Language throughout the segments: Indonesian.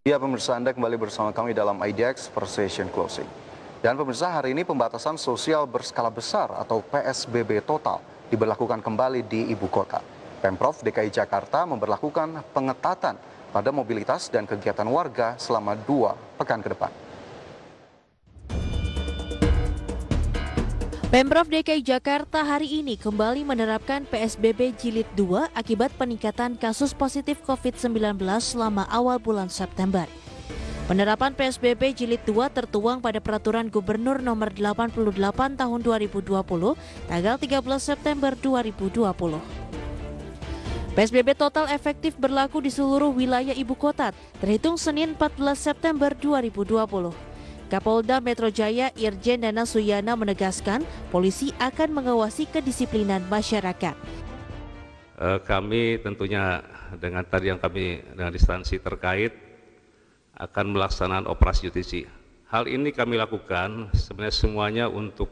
Ya pemirsa, Anda kembali bersama kami dalam IDX Precision Closing. Dan pemirsa, hari ini pembatasan sosial berskala besar atau PSBB total diberlakukan kembali di ibu kota. Pemprov DKI Jakarta memberlakukan pengetatan pada mobilitas dan kegiatan warga selama 2 pekan ke depan. Pemprov DKI Jakarta hari ini kembali menerapkan PSBB Jilid 2 akibat peningkatan kasus positif COVID-19 selama awal bulan September. Penerapan PSBB Jilid 2 tertuang pada Peraturan Gubernur Nomor 88 Tahun 2020, tanggal 13 September 2020. PSBB total efektif berlaku di seluruh wilayah ibu kota, terhitung Senin 14 September 2020. Kapolda Metro Jaya Irjen Dana Suyana menegaskan polisi akan mengawasi kedisiplinan masyarakat. Kami tentunya dengan instansi terkait akan melaksanakan operasi justisi. Hal ini kami lakukan sebenarnya semuanya untuk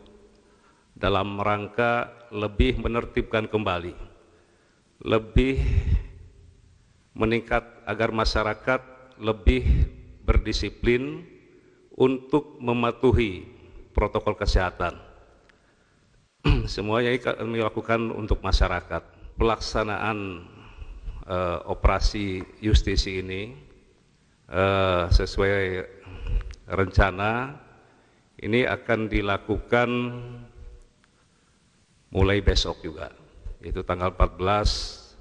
dalam rangka lebih menertibkan kembali, lebih meningkat agar masyarakat lebih berdisiplin untuk mematuhi protokol kesehatan. Semuanya kami lakukan untuk masyarakat. Pelaksanaan operasi justisi ini sesuai rencana ini akan dilakukan mulai besok juga, yaitu tanggal 14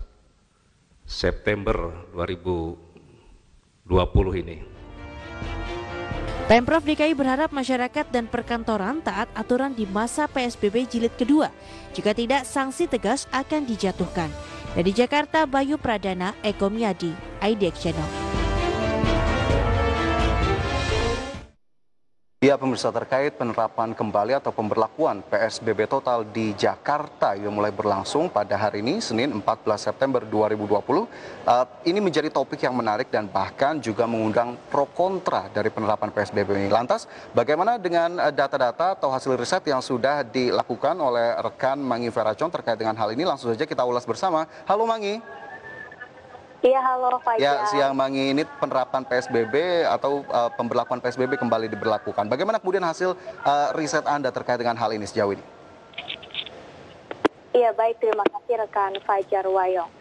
September 2020 ini. Pemprov DKI berharap masyarakat dan perkantoran taat aturan di masa PSBB Jilid kedua. Jika tidak, sanksi tegas akan dijatuhkan. Dari Jakarta, Bayu Pradana, Eko Miyadi, IDX Channel. Ya pemirsa, terkait penerapan kembali atau pemberlakuan PSBB total di Jakarta yang mulai berlangsung pada hari ini, Senin 14 September 2020. Ini menjadi topik yang menarik dan bahkan juga mengundang pro kontra dari penerapan PSBB ini. Lantas, bagaimana dengan data-data atau hasil riset yang sudah dilakukan oleh rekan Mangi Veracon terkait dengan hal ini? Langsung saja kita ulas bersama. Halo Mangi. Iya, halo Fajar. Ya, siang Mangi, ini penerapan PSBB atau pemberlakuan PSBB kembali diberlakukan. Bagaimana kemudian hasil riset Anda terkait dengan hal ini sejauh ini? Iya, baik. Terima kasih rekan Fajar Wayong.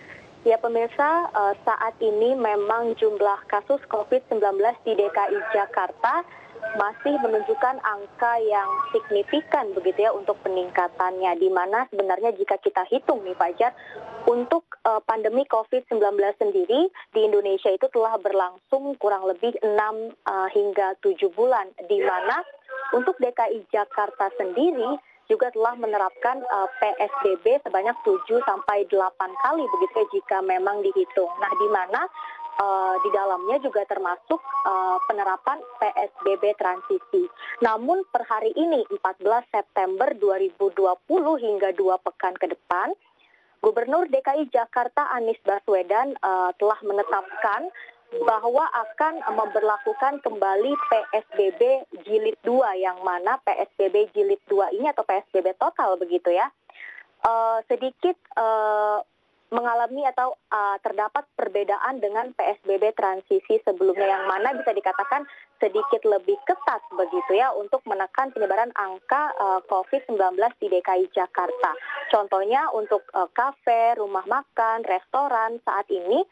Ya pemirsa, saat ini memang jumlah kasus COVID-19 di DKI Jakarta masih menunjukkan angka yang signifikan begitu ya untuk peningkatannya, di mana sebenarnya jika kita hitung nih Fajar, untuk pandemi COVID-19 sendiri di Indonesia itu telah berlangsung kurang lebih 6 hingga 7 bulan, di mana untuk DKI Jakarta sendiri juga telah menerapkan PSBB sebanyak 7 sampai 8 kali begitu ya jika memang dihitung. Nah, di mana di dalamnya juga termasuk penerapan PSBB transisi. Namun per hari ini 14 September 2020 hingga 2 pekan ke depan, Gubernur DKI Jakarta Anies Baswedan telah menetapkan bahwa akan memberlakukan kembali PSBB Jilid 2, yang mana PSBB Jilid 2 ini atau PSBB total begitu ya, sedikit mengalami atau terdapat perbedaan dengan PSBB transisi sebelumnya, yang mana bisa dikatakan sedikit lebih ketat begitu ya untuk menekan penyebaran angka COVID-19 di DKI Jakarta. Contohnya untuk kafe, rumah makan, restoran saat ini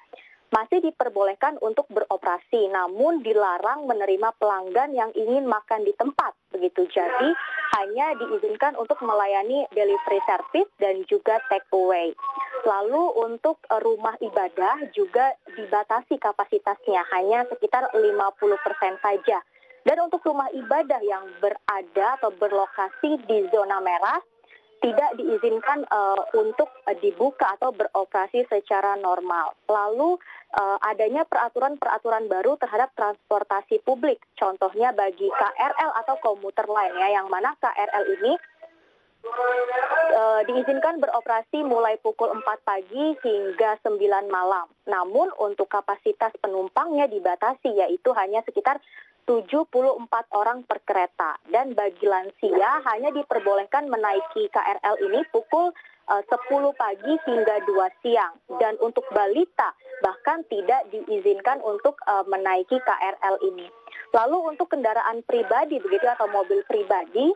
masih diperbolehkan untuk beroperasi, namun dilarang menerima pelanggan yang ingin makan di tempat begitu. Jadi hanya diizinkan untuk melayani delivery service dan juga take away. Lalu untuk rumah ibadah juga dibatasi kapasitasnya, hanya sekitar 50% saja. Dan untuk rumah ibadah yang berada atau berlokasi di zona merah tidak diizinkan untuk dibuka atau beroperasi secara normal. Lalu adanya peraturan-peraturan baru terhadap transportasi publik, contohnya bagi KRL atau komuter lain ya, yang mana KRL ini diizinkan beroperasi mulai pukul 4 pagi hingga 9 malam. Namun untuk kapasitas penumpangnya dibatasi, yaitu hanya sekitar 74 orang per kereta. Dan bagi lansia hanya diperbolehkan menaiki KRL ini pukul 10 pagi hingga 2 siang. Dan untuk balita bahkan tidak diizinkan untuk menaiki KRL ini. Lalu untuk kendaraan pribadi begitu atau mobil pribadi,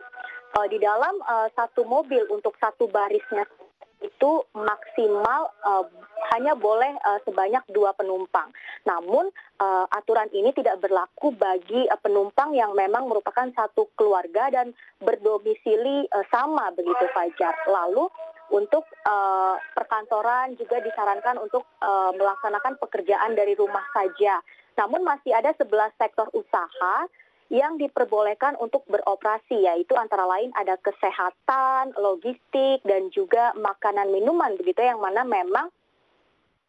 di dalam satu mobil untuk satu barisnya itu maksimal hanya boleh sebanyak 2 penumpang. Namun aturan ini tidak berlaku bagi penumpang yang memang merupakan satu keluarga dan berdomisili sama begitu Fajar. Lalu untuk perkantoran juga disarankan untuk melaksanakan pekerjaan dari rumah saja. Namun masih ada 11 sektor usaha yang diperbolehkan untuk beroperasi, yaitu antara lain ada kesehatan, logistik, dan juga makanan minuman begitu, yang mana memang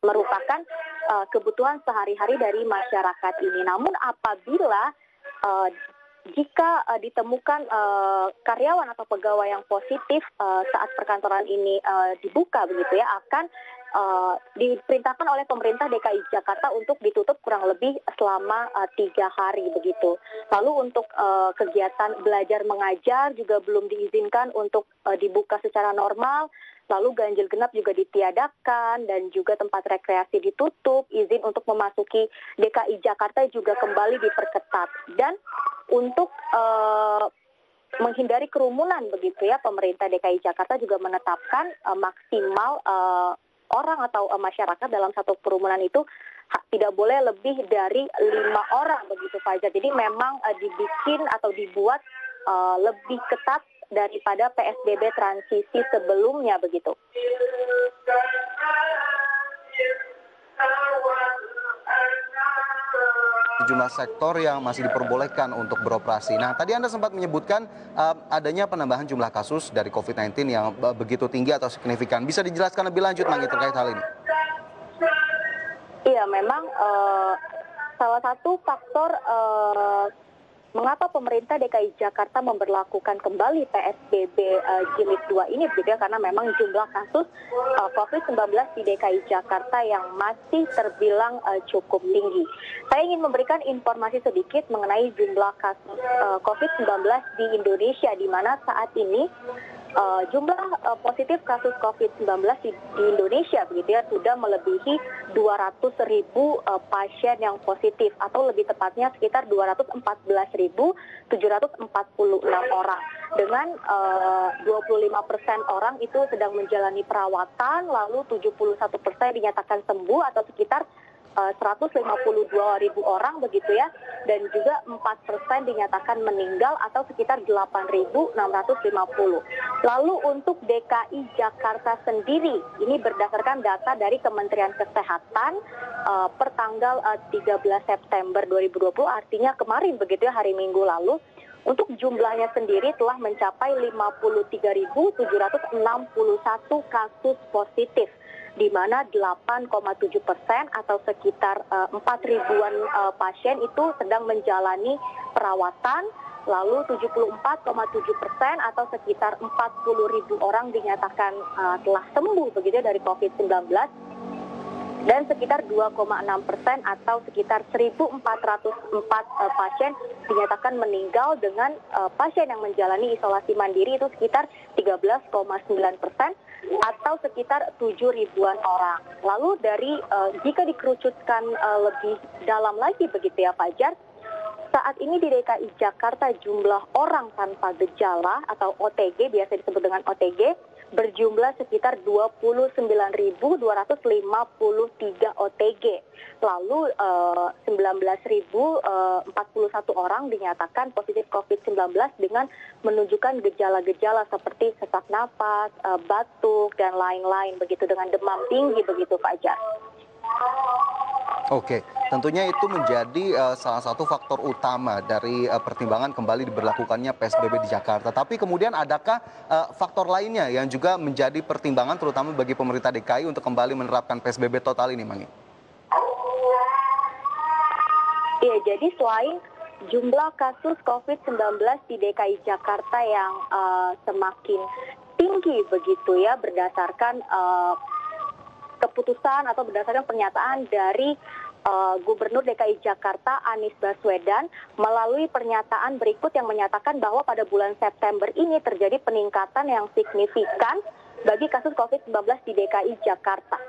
merupakan kebutuhan sehari-hari dari masyarakat ini. Namun apabila jika ditemukan karyawan atau pegawai yang positif saat perkantoran ini dibuka begitu ya, akan diperintahkan oleh pemerintah DKI Jakarta untuk ditutup kurang lebih selama 3 hari begitu. Lalu untuk kegiatan belajar mengajar juga belum diizinkan untuk dibuka secara normal. Lalu ganjil genap juga ditiadakan dan juga tempat rekreasi ditutup. Izin untuk memasuki DKI Jakarta juga kembali diperketat. Dan untuk menghindari kerumunan begitu ya, pemerintah DKI Jakarta juga menetapkan maksimal orang atau masyarakat dalam satu kerumunan itu tidak boleh lebih dari 5 orang begitu Fajar. Jadi memang dibikin atau dibuat lebih ketat daripada PSBB transisi sebelumnya begitu. Sejumlah sektor yang masih diperbolehkan untuk beroperasi. Nah, tadi Anda sempat menyebutkan adanya penambahan jumlah kasus dari COVID-19 yang begitu tinggi atau signifikan. Bisa dijelaskan lebih lanjut, Manggi, terkait hal ini? Iya, memang salah satu faktor mengapa pemerintah DKI Jakarta memberlakukan kembali PSBB Jilid 2 ini begitu ya, karena memang jumlah kasus COVID-19 di DKI Jakarta yang masih terbilang cukup tinggi. Saya ingin memberikan informasi sedikit mengenai jumlah kasus COVID-19 di Indonesia, di mana saat ini jumlah positif kasus COVID-19 di Indonesia begitu ya sudah melebihi 200.000 pasien yang positif, atau lebih tepatnya sekitar 214.746 orang. Dengan 25% orang itu sedang menjalani perawatan, lalu 71% dinyatakan sembuh atau sekitar 152.000 orang begitu ya, dan juga 4% dinyatakan meninggal atau sekitar 8.650. Lalu untuk DKI Jakarta sendiri, ini berdasarkan data dari Kementerian Kesehatan per tanggal 13 September 2020, artinya kemarin begitu ya, hari Minggu lalu, untuk jumlahnya sendiri telah mencapai 53.761 kasus positif, di mana 8,7% atau sekitar 4.000-an pasien itu sedang menjalani perawatan, lalu 74,7% atau sekitar 40.000 orang dinyatakan telah sembuh begitu dari COVID-19, dan sekitar 2,6% atau sekitar 1.404 pasien dinyatakan meninggal, dengan pasien yang menjalani isolasi mandiri itu sekitar 13,9% atau sekitar 7.000-an orang. Lalu dari jika dikerucutkan lebih dalam lagi begitu ya Fajar, saat ini di DKI Jakarta jumlah orang tanpa gejala atau OTG, biasa disebut dengan OTG, berjumlah sekitar 29.253 OTG. Lalu 19.041 orang dinyatakan positif COVID-19 dengan menunjukkan gejala-gejala seperti sesak napas, batuk, dan lain-lain begitu, dengan demam tinggi begitu Fajar. Oke, tentunya itu menjadi salah satu faktor utama dari pertimbangan kembali diberlakukannya PSBB di Jakarta. Tapi kemudian adakah faktor lainnya yang juga menjadi pertimbangan terutama bagi pemerintah DKI untuk kembali menerapkan PSBB total ini, Mangi? Iya, jadi selain jumlah kasus COVID-19 di DKI Jakarta yang semakin tinggi begitu ya, berdasarkan keputusan atau berdasarkan pernyataan dari Gubernur DKI Jakarta Anies Baswedan melalui pernyataan berikut yang menyatakan bahwa pada bulan September ini terjadi peningkatan yang signifikan bagi kasus COVID-19 di DKI Jakarta.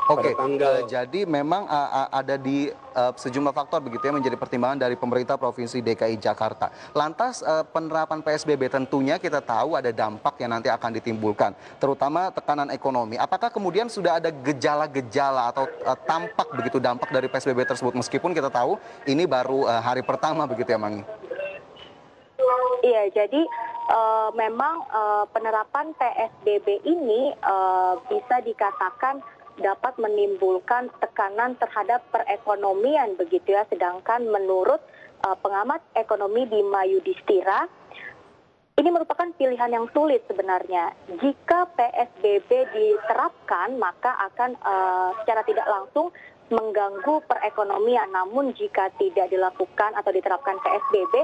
Oke, jadi memang ada di sejumlah faktor begitu ya menjadi pertimbangan dari pemerintah Provinsi DKI Jakarta. Lantas penerapan PSBB tentunya kita tahu ada dampak yang nanti akan ditimbulkan, terutama tekanan ekonomi. Apakah kemudian sudah ada gejala-gejala atau tampak begitu dampak dari PSBB tersebut meskipun kita tahu ini baru hari pertama begitu ya, Mangi? Iya, jadi memang penerapan PSBB ini bisa dikatakan dapat menimbulkan tekanan terhadap perekonomian begitu ya. Sedangkan menurut pengamat ekonomi Bima Yudhistira, ini merupakan pilihan yang sulit sebenarnya. Jika PSBB diterapkan, maka akan secara tidak langsung mengganggu perekonomian. Namun jika tidak dilakukan atau diterapkan PSBB,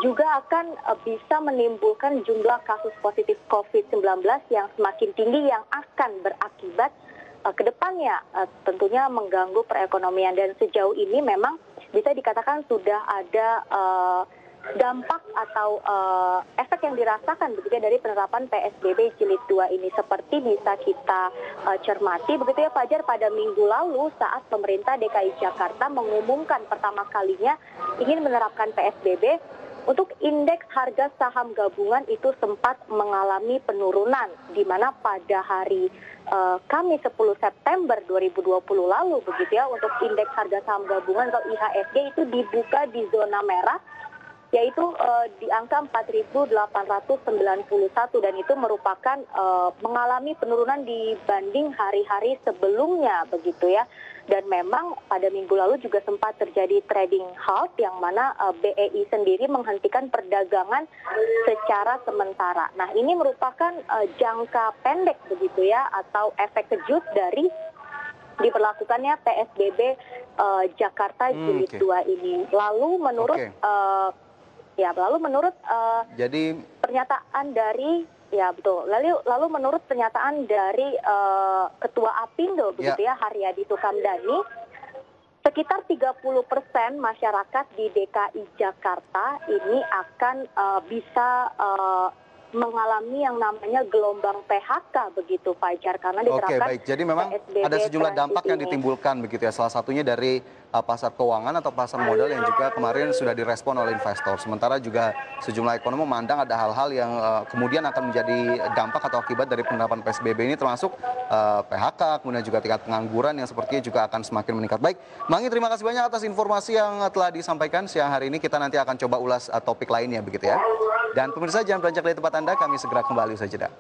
juga akan bisa menimbulkan jumlah kasus positif COVID-19 yang semakin tinggi yang akan berakibat ke depannya tentunya mengganggu perekonomian. Dan sejauh ini memang bisa dikatakan sudah ada dampak atau efek yang dirasakan begitu ya dari penerapan PSBB Jilid 2 ini. Seperti bisa kita cermati begitu ya Fajar, pada minggu lalu saat pemerintah DKI Jakarta mengumumkan pertama kalinya ingin menerapkan PSBB, untuk indeks harga saham gabungan itu sempat mengalami penurunan, di mana pada hari Kamis 10 September 2020 lalu begitu ya, untuk indeks harga saham gabungan atau IHSG itu dibuka di zona merah, yaitu di angka 4.891 dan itu merupakan mengalami penurunan dibanding hari-hari sebelumnya begitu ya. Dan memang pada minggu lalu juga sempat terjadi trading halt yang mana BEI sendiri menghentikan perdagangan secara sementara. Nah, ini merupakan jangka pendek begitu ya, atau efek kejut dari diberlakukannya PSBB Jakarta Jilid 2 ini. Lalu menurut jadi pernyataan dari Lalu menurut pernyataan dari Ketua Apindo begitu ya, Haryadi Sukamdhani, sekitar 30% masyarakat di DKI Jakarta ini akan bisa mengalami yang namanya gelombang PHK begitu Fajar, karena diterapkan. Oke, baik. Jadi memang PSBB ada sejumlah dampak yang ini ditimbulkan begitu ya. Salah satunya dari pasar keuangan atau pasar modal yang juga kemarin sudah direspon oleh investor. Sementara juga sejumlah ekonom memandang ada hal-hal yang kemudian akan menjadi dampak atau akibat dari penerapan PSBB ini, termasuk PHK, kemudian juga tingkat pengangguran yang sepertinya juga akan semakin meningkat. Baik, Mangi, terima kasih banyak atas informasi yang telah disampaikan siang hari ini. Kita nanti akan coba ulas topik lainnya begitu ya. Dan pemirsa jangan beranjak dari tempat Anda, kami segera kembali usai jeda.